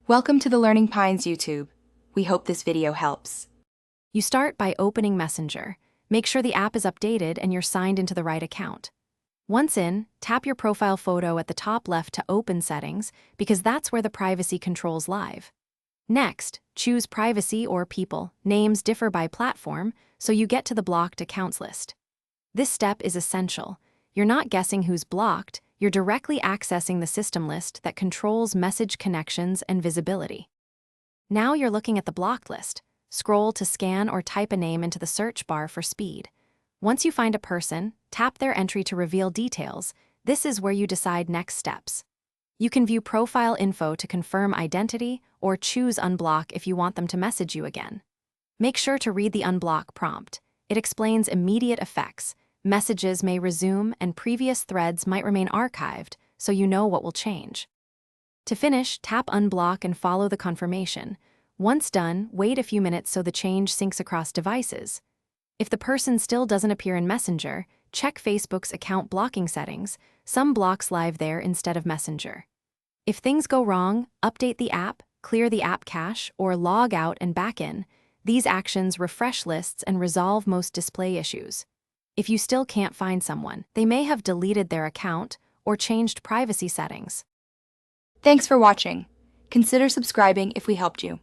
Welcome to the Learning Pines YouTube. We hope this video helps. You start by opening Messenger. Make sure the app is updated and you're signed into the right account. Once in, tap your profile photo at the top left to open settings because that's where the privacy controls live. Next, choose Privacy or People. Names differ by platform, so you get to the blocked accounts list. This step is essential. You're not guessing who's blocked, you're directly accessing the system list that controls message connections and visibility. Now you're looking at the blocked list. Scroll to scan or type a name into the search bar for speed. Once you find a person, tap their entry to reveal details. This is where you decide next steps. You can view profile info to confirm identity or choose unblock if you want them to message you again. Make sure to read the unblock prompt. It explains immediate effects. Messages may resume and previous threads might remain archived, so you know what will change. To finish, tap unblock and follow the confirmation. Once done, wait a few minutes so the change syncs across devices. If the person still doesn't appear in Messenger, check Facebook's account blocking settings. Some blocks live there instead of Messenger. If things go wrong, update the app, clear the app cache, or log out and back in. These actions refresh lists and resolve most display issues. If you still can't find someone, they may have deleted their account or changed privacy settings. Thanks for watching. Consider subscribing if we helped you.